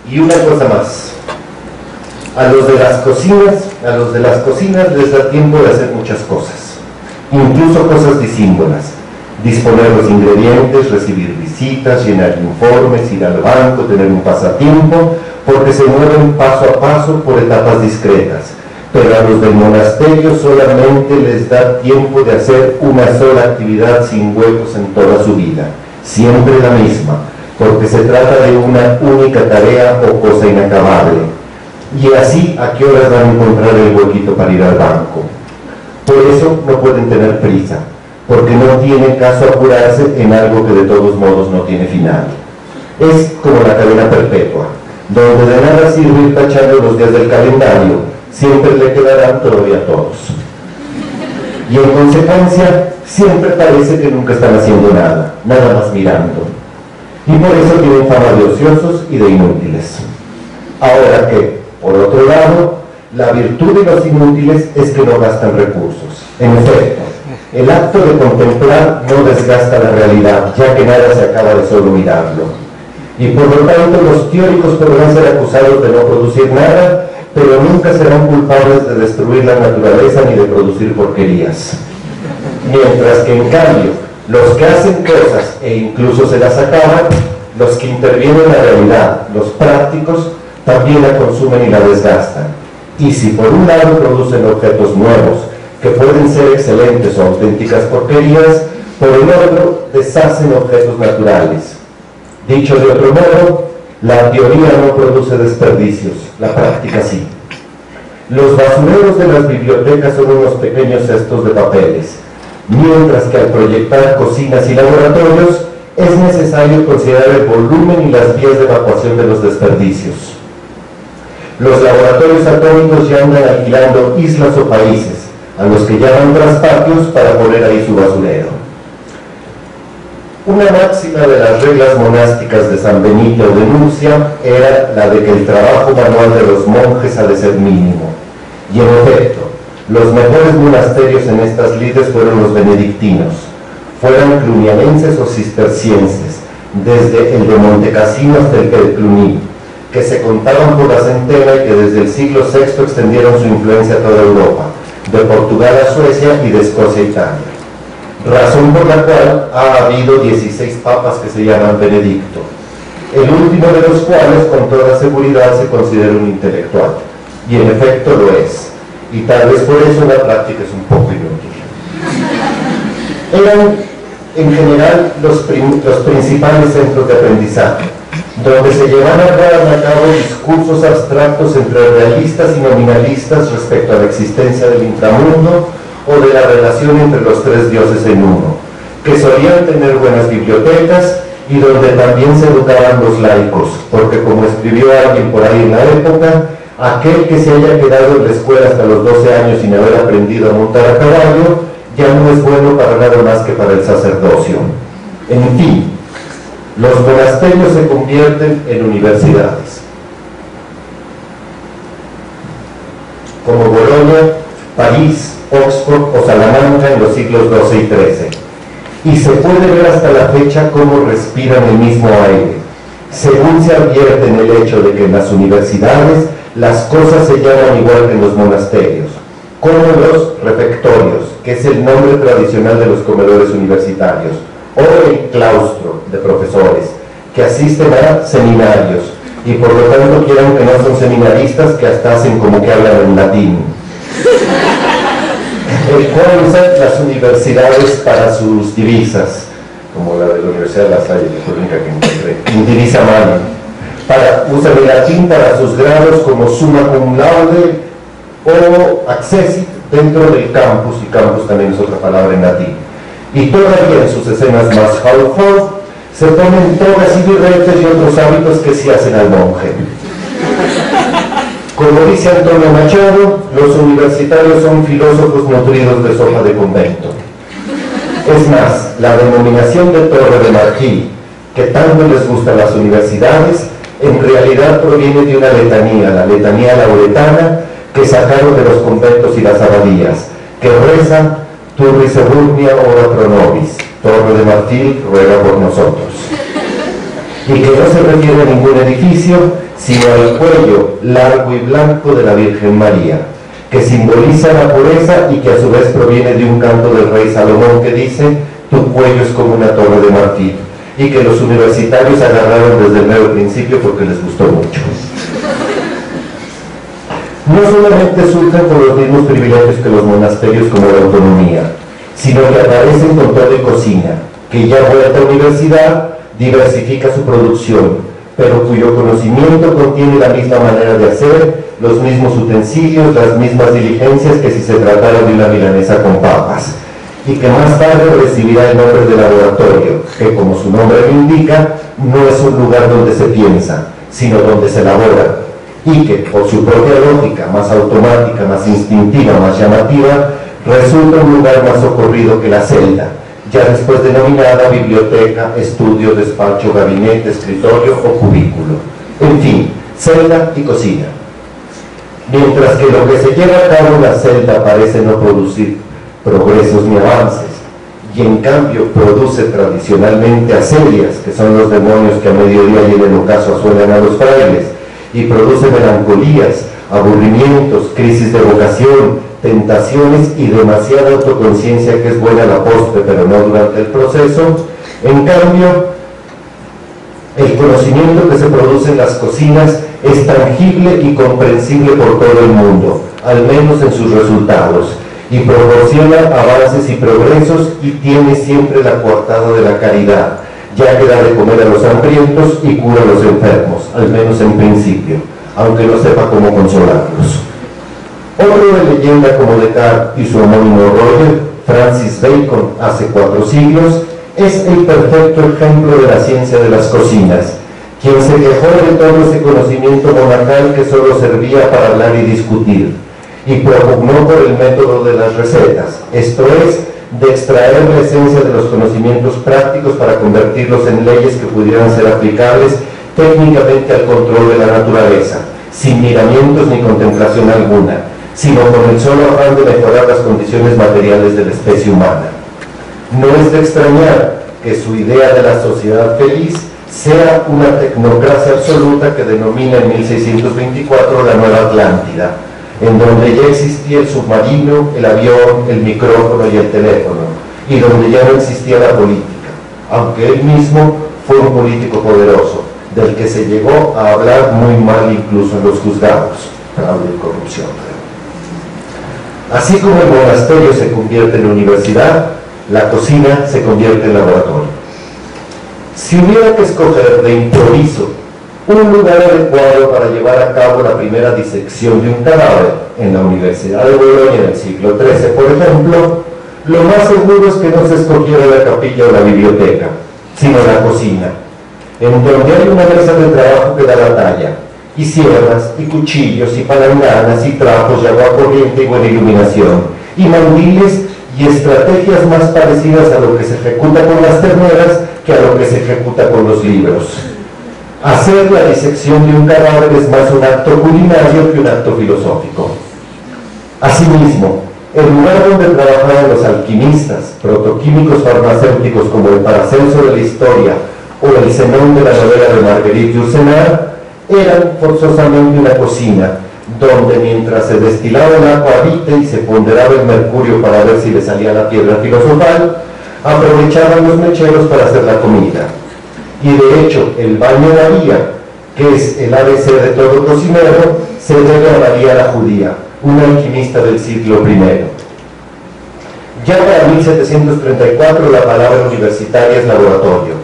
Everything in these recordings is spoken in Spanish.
Y una cosa más, a los de las cocinas les da tiempo de hacer muchas cosas, incluso cosas disímbolas: disponer los ingredientes, recibir visitas, llenar informes, ir al banco, tener un pasatiempo, porque se mueven paso a paso por etapas discretas. Pero a los del monasterio solamente les da tiempo de hacer una sola actividad sin huecos en toda su vida, siempre la misma, porque se trata de una única tarea o cosa inacabable. Y así, ¿a qué horas van a encontrar el huequito para ir al banco? Por eso no pueden tener prisa, porque no tiene caso apurarse en algo que de todos modos no tiene final. Es como la cadena perpetua, donde de nada sirve ir tachando los días del calendario, siempre le quedarán todavía todos. Y en consecuencia, siempre parece que nunca están haciendo nada, nada más mirando. Y por eso tienen fama de ociosos y de inútiles. Ahora que, por otro lado, la virtud de los inútiles es que no gastan recursos. En efecto, el acto de contemplar no desgasta la realidad, ya que nada se acaba de solo mirarlo. Y por lo tanto, los teóricos podrán ser acusados de no producir nada, pero nunca serán culpables de destruir la naturaleza ni de producir porquerías. Mientras que, en cambio, los que hacen cosas e incluso se las acaban, los que intervienen en la realidad, los prácticos, también la consumen y la desgastan. Y si por un lado producen objetos nuevos, que pueden ser excelentes o auténticas porquerías, por el otro deshacen objetos naturales. Dicho de otro modo, la teoría no produce desperdicios, la práctica sí. Los basureros de las bibliotecas son unos pequeños cestos de papeles, mientras que al proyectar cocinas y laboratorios es necesario considerar el volumen y las vías de evacuación de los desperdicios. Los laboratorios atómicos ya andan alquilando islas o países, a los que llaman traspatios para poner ahí su basurero. Una máxima de las reglas monásticas de San Benito de Nurcia era la de que el trabajo manual de los monjes ha de ser mínimo. Y en efecto, los mejores monasterios en estas lides fueron los benedictinos, fueran clunianenses o cistercienses, desde el de Montecassino hasta el de Cluny, que se contaban por la centena y que desde el siglo VI extendieron su influencia a toda Europa, de Portugal a Suecia y de Escocia a Italia. Razón por la cual ha habido 16 papas que se llaman Benedicto, el último de los cuales con toda seguridad se considera un intelectual, y en efecto lo es, y tal vez por eso la práctica es un poco inútil. Eran en general los principales centros de aprendizaje, donde se llevaban a cabo discursos abstractos entre realistas y nominalistas respecto a la existencia del inframundo o de la relación entre los tres dioses en uno, que solían tener buenas bibliotecas y donde también se educaban los laicos, porque como escribió alguien por ahí en la época, aquel que se haya quedado en la escuela hasta los 12 años sin haber aprendido a montar a caballo, ya no es bueno para nada más que para el sacerdocio. En fin, los monasterios se convierten en universidades. Como Bolonia, París, Oxford o Salamanca en los siglos XII y XIII. Y se puede ver hasta la fecha cómo respiran el mismo aire, según se advierte en el hecho de que en las universidades las cosas se llaman igual que en los monasterios, como los refectorios, que es el nombre tradicional de los comedores universitarios, o el claustro de profesores, que asisten a seminarios, y por lo tanto quieran que no son seminaristas, que hasta hacen como que hablan en latín. El cual usan las universidades para sus divisas, como la de la Universidad de La Salle, que fue la única que encontré, in divisa manu. Usan el latín para sus grados como summa cum laude o accessit dentro del campus, y campus también es otra palabra en latín. Y todavía en sus escenas más hardcore se ponen togas y birretes y otros hábitos que sí hacen al monje. Como dice Antonio Machado, los universitarios son filósofos nutridos de sopa de convento. Es más, la denominación de Torre de Marfil, que tanto les gusta a las universidades, en realidad proviene de una letanía, la letanía lauretana, que sacaron de los conventos y las abadías, que reza Turri Seburnia ora pro nobis, Torre de Marfil ruega por nosotros. y que no se refiere a ningún edificio, sino al cuello largo y blanco de la Virgen María, que simboliza la pureza y que a su vez proviene de un canto del rey Salomón que dice: tu cuello es como una torre de marfil, y que los universitarios agarraron desde el mero principio porque les gustó mucho. No solamente surgen con los mismos privilegios que los monasterios como la autonomía, sino que aparecen con todo y cocina, que ya vuelta a universidad diversifica su producción, pero cuyo conocimiento contiene la misma manera de hacer, los mismos utensilios, las mismas diligencias que si se tratara de una milanesa con papas, y que más tarde recibirá el nombre de laboratorio, que como su nombre lo indica, no es un lugar donde se piensa, sino donde se elabora, y que por su propia lógica, más automática, más instintiva, más llamativa, resulta un lugar más socorrido que la celda, ya después denominada biblioteca, estudio, despacho, gabinete, escritorio o cubículo. En fin, celda y cocina. Mientras que lo que se lleva a cabo en la celda parece no producir progresos ni avances, y en cambio produce tradicionalmente asedias, que son los demonios que a mediodía y en el ocaso asuelan a los frailes, y produce melancolías, aburrimientos, crisis de vocación, tentaciones y demasiada autoconciencia que es buena a la postre, pero no durante el proceso. En cambio, el conocimiento que se produce en las cocinas es tangible y comprensible por todo el mundo, al menos en sus resultados, y proporciona avances y progresos y tiene siempre la coartada de la caridad, ya que da de comer a los hambrientos y cura a los enfermos, al menos en principio, aunque no sepa cómo consolarlos. Otro de leyenda como Descartes y su homónimo Roger, Francis Bacon, hace 4 siglos, es el perfecto ejemplo de la ciencia de las cocinas, quien se quejó de todo ese conocimiento monacal que solo servía para hablar y discutir, y propugnó por el método de las recetas, esto es, de extraer la esencia de los conocimientos prácticos para convertirlos en leyes que pudieran ser aplicables técnicamente al control de la naturaleza, sin miramientos ni contemplación alguna, sino con el solo afán de mejorar las condiciones materiales de la especie humana. No es de extrañar que su idea de la sociedad feliz sea una tecnocracia absoluta que denomina en 1624 la Nueva Atlántida, en donde ya existía el submarino, el avión, el micrófono y el teléfono, y donde ya no existía la política, aunque él mismo fue un político poderoso, del que se llegó a hablar muy mal incluso en los juzgados, fraude y corrupción. Así como el monasterio se convierte en universidad, la cocina se convierte en laboratorio. Si hubiera que escoger de improviso un lugar adecuado para llevar a cabo la primera disección de un cadáver en la Universidad de Bolonia del siglo XIII, por ejemplo, lo más seguro es que no se escogiera la capilla o la biblioteca, sino la cocina, en donde hay una mesa de trabajo que da la talla, y sierras, y cuchillos, y palanganas, y trapos, y agua corriente, y buena iluminación, y mandiles, y estrategias más parecidas a lo que se ejecuta con las terneras que a lo que se ejecuta con los libros. Hacer la disección de un cadáver es más un acto culinario que un acto filosófico. Asimismo, el lugar donde trabajaban los alquimistas, protoquímicos farmacéuticos como el Paracelso de la historia o el Zenón de la novela de Marguerite Yourcenar, eran forzosamente una cocina, donde mientras se destilaba el agua vite y se ponderaba el mercurio para ver si le salía la piedra filosofal, aprovechaban los mecheros para hacer la comida. Y de hecho, el baño María, que es el ABC de todo cocinero, se debe a María la judía, una alquimista del siglo I. Ya para 1734 la palabra universitaria es laboratorio,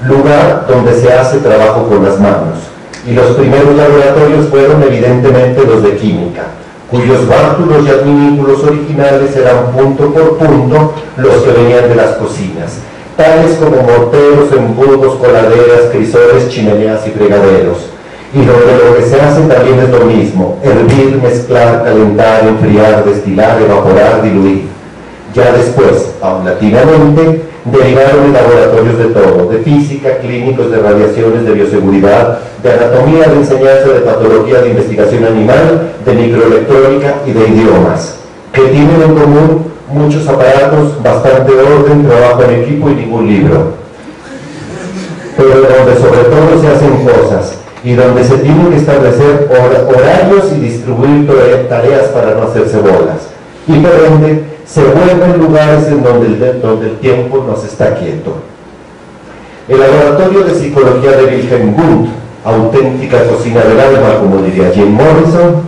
lugar donde se hace trabajo con las manos, y los primeros laboratorios fueron evidentemente los de química, cuyos bártulos y adminículos originales eran punto por punto los que venían de las cocinas, tales como morteros, embudos, coladeras, crisoles, chimeneas y fregaderos, y donde lo que se hace también es lo mismo: hervir, mezclar, calentar, enfriar, destilar, evaporar, diluir. Ya después, paulatinamente, derivaron en laboratorios de todo, de física, clínicos, de radiaciones, de bioseguridad, de anatomía, de enseñanza, de patología, de investigación animal, de microelectrónica y de idiomas, que tienen en común muchos aparatos, bastante orden, trabajo en equipo y ningún libro. Pero donde sobre todo y donde se tienen que establecer horarios y distribuir tareas para no hacerse bolas, y por ende se vuelven lugares en donde el tiempo nos está quieto. El laboratorio de psicología de Wilhelm Wundt, auténtica cocina del alma, como diría Jim Morrison,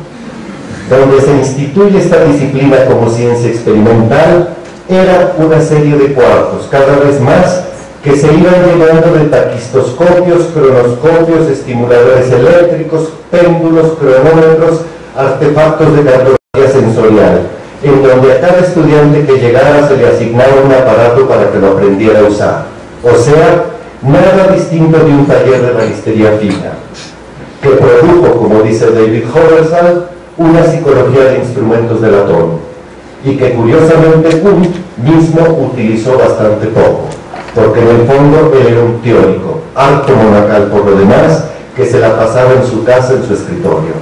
donde se instituye esta disciplina como ciencia experimental, era una serie de cuartos, cada vez más, que se iban llenando de taquistoscopios, cronoscopios, estimuladores eléctricos, péndulos, cronómetros, artefactos de cartografía sensorial, en donde a cada estudiante que llegara se le asignaba un aparato para que lo aprendiera a usar. O sea, nada distinto de un taller de balistería fina, que produjo, como dice David Hoversall, una psicología de instrumentos de latón, y que curiosamente Wundt mismo utilizó bastante poco, porque en el fondo él era un teórico, harto monacal por lo demás, que se la pasaba en su casa, en su escritorio.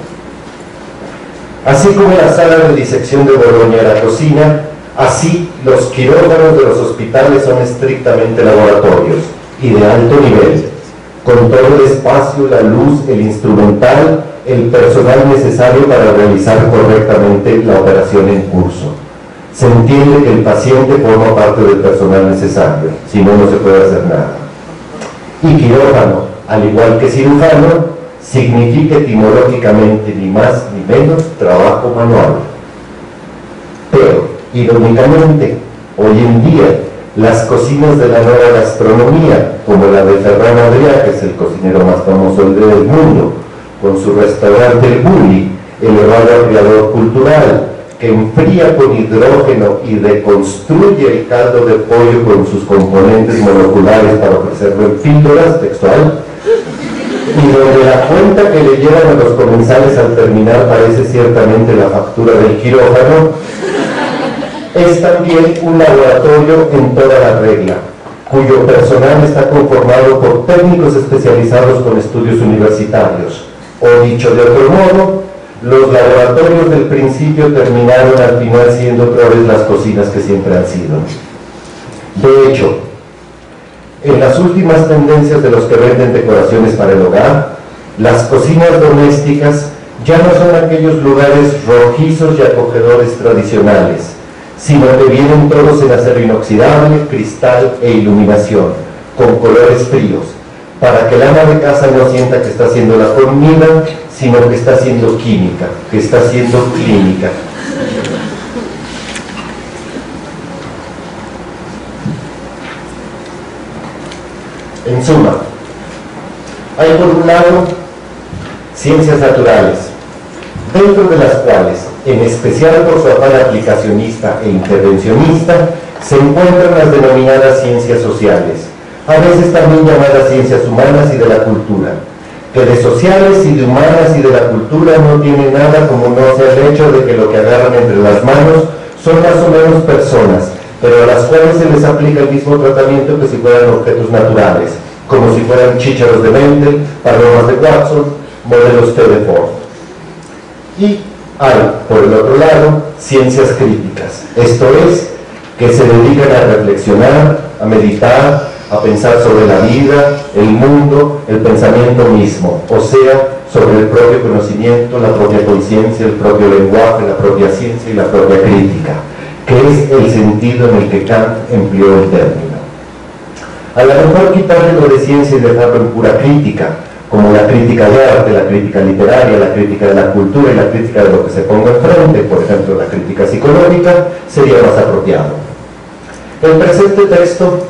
Así como la sala de disección de Bolonia era cocina, así los quirófanos de los hospitales son estrictamente laboratorios, y de alto nivel, con todo el espacio, la luz, el instrumental, el personal necesario para realizar correctamente la operación en curso. Se entiende que el paciente forma parte del personal necesario, si no, no se puede hacer nada. Y quirófano, al igual que cirujano, significa etimológicamente ni más ni menos trabajo manual. Pero, irónicamente, hoy en día, las cocinas de la nueva gastronomía, como la de Ferran Adrià, que es el cocinero más famoso del mundo, con su restaurante El Bulli, elevado aviador cultural, que enfría con hidrógeno y reconstruye el caldo de pollo con sus componentes moleculares para ofrecerlo en píldoras, textual, y donde la cuenta que le llevan a los comensales al terminar parece ciertamente la factura del quirófano, es también un laboratorio en toda la regla, cuyo personal está conformado por técnicos especializados con estudios universitarios, o dicho de otro modo, los laboratorios del principio terminaron al final siendo otra vez las cocinas que siempre han sido. De hecho, en las últimas tendencias de los que venden decoraciones para el hogar, las cocinas domésticas ya no son aquellos lugares rojizos y acogedores tradicionales, sino que vienen todos en acero inoxidable, cristal e iluminación, con colores fríos, para que el ama de casa no sienta que está haciendo la comida, sino que está haciendo química, que está haciendo clínica. En suma, hay por un lado ciencias naturales, dentro de las cuales, en especial por su afán aplicacionista e intervencionista, se encuentran las denominadas ciencias sociales, a veces también llamadas ciencias humanas y de la cultura, que de sociales y de humanas y de la cultura no tiene nada como no sea el hecho de que lo que agarran entre las manos son más o menos personas, pero a las cuales se les aplica el mismo tratamiento que si fueran objetos naturales, como si fueran chícharos de Mendel, palomas de Watson, modelos T de Ford. Y hay, por el otro lado, ciencias críticas, esto es, que se dedican a reflexionar, a meditar, a pensar sobre la vida, el mundo, el pensamiento mismo, o sea, sobre el propio conocimiento, la propia conciencia, el propio lenguaje, la propia ciencia y la propia crítica, que es el sentido en el que Kant empleó el término. A lo mejor quitarle lo de ciencia y dejarlo en pura crítica, como la crítica de arte, la crítica literaria, la crítica de la cultura y la crítica de lo que se ponga enfrente, por ejemplo, la crítica psicológica, sería más apropiado. El presente texto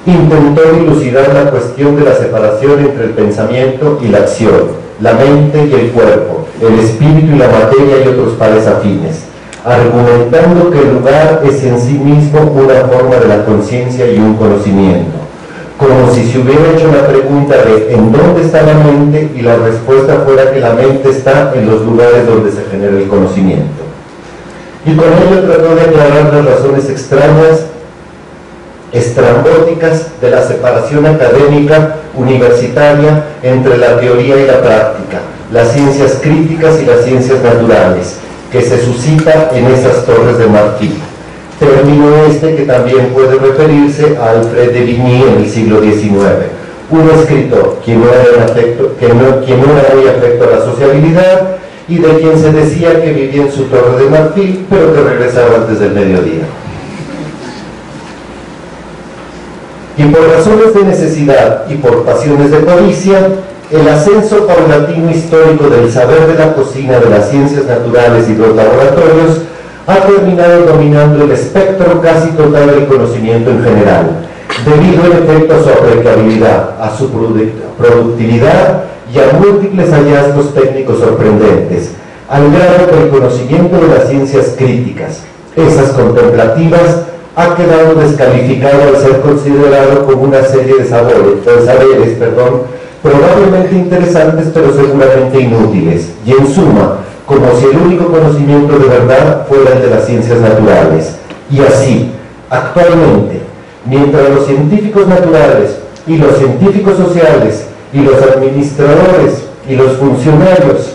intentó dilucidar la cuestión de la separación entre el pensamiento y la acción, la mente y el cuerpo, el espíritu y la materia y otros pares afines, argumentando que el lugar es en sí mismo una forma de la conciencia y un conocimiento, como si se hubiera hecho la pregunta de ¿en dónde está la mente? Y la respuesta fuera que la mente está en los lugares donde se genera el conocimiento. Y con ello trató de aclarar las razones extrañas, estrambóticas de la separación académica universitaria entre la teoría y la práctica, las ciencias críticas y las ciencias naturales, que se suscita en esas torres de marfil. Término este que también puede referirse a Alfred de Vigny en el siglo XIX, un escritor quien no era muy afecto a la sociabilidad y de quien se decía que vivía en su torre de marfil, pero que regresaba antes del mediodía. Y por razones de necesidad y por pasiones de codicia, el ascenso paulatino histórico del saber de la cocina, de las ciencias naturales y los laboratorios ha terminado dominando el espectro casi total del conocimiento en general, debido en efecto a su aplicabilidad, a su productividad y a múltiples hallazgos técnicos sorprendentes, al grado que el conocimiento de las ciencias críticas, esas contemplativas, ha quedado descalificado al ser considerado como una serie de saberes, probablemente interesantes pero seguramente inútiles, y en suma, como si el único conocimiento de verdad fuera el de las ciencias naturales. Y así, actualmente, mientras los científicos naturales y los científicos sociales y los administradores y los funcionarios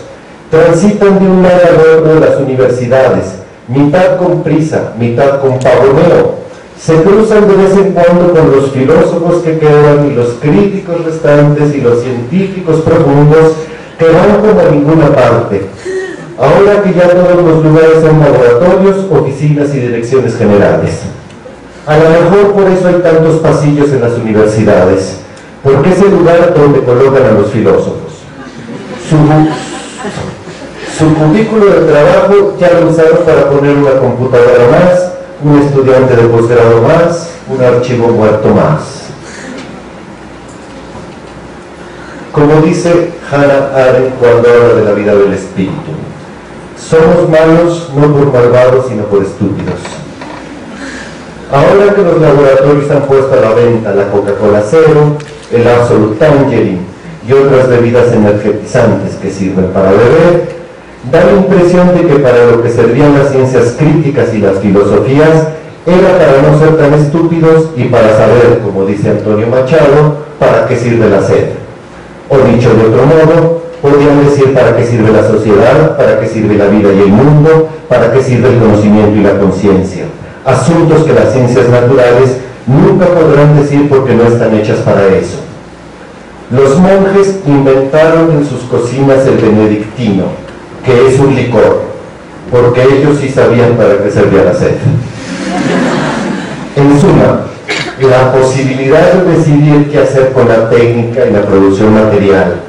transitan de un lado al otro de las universidades, mitad con prisa, mitad con pavoneo, se cruzan de vez en cuando con los filósofos que quedan y los críticos restantes y los científicos profundos que van como a ninguna parte, ahora que ya todos los lugares son laboratorios, oficinas y direcciones generales. A lo mejor por eso hay tantos pasillos en las universidades, porque es el lugar donde colocan a los filósofos. Su cubículo de trabajo ya lo usaron para poner una computadora más, un estudiante de posgrado más, un archivo muerto más. Como dice Hannah Arendt cuando habla de la vida del espíritu, somos malos no por malvados sino por estúpidos. Ahora que los laboratorios han puesto a la venta la Coca-Cola Cero, el Absolute Tangerine y otras bebidas energetizantes que sirven para beber, da la impresión de que para lo que servían las ciencias críticas y las filosofías era para no ser tan estúpidos y para saber, como dice Antonio Machado, para qué sirve la sed. O dicho de otro modo, podrían decir para qué sirve la sociedad, para qué sirve la vida y el mundo, para qué sirve el conocimiento y la conciencia. Asuntos que las ciencias naturales nunca podrán decir porque no están hechas para eso. Los monjes inventaron en sus cocinas el benedictino, que es un licor, porque ellos sí sabían para qué servía la sed. En suma, la posibilidad de decidir qué hacer con la técnica y la producción material,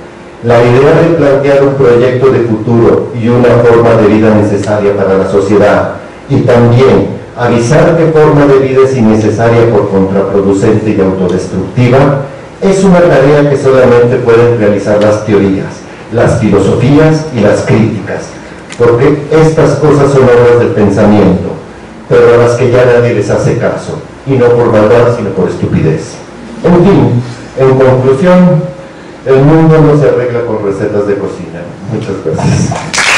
la idea de plantear un proyecto de futuro y una forma de vida necesaria para la sociedad, y también avisar qué forma de vida es innecesaria por contraproducente y autodestructiva, es una tarea que solamente pueden realizar las teorías, las filosofías y las críticas, porque estas cosas son obras del pensamiento, pero a las que ya nadie les hace caso, y no por maldad, sino por estupidez. En fin, en conclusión, el mundo no se arregla con recetas de cocina. Muchas gracias.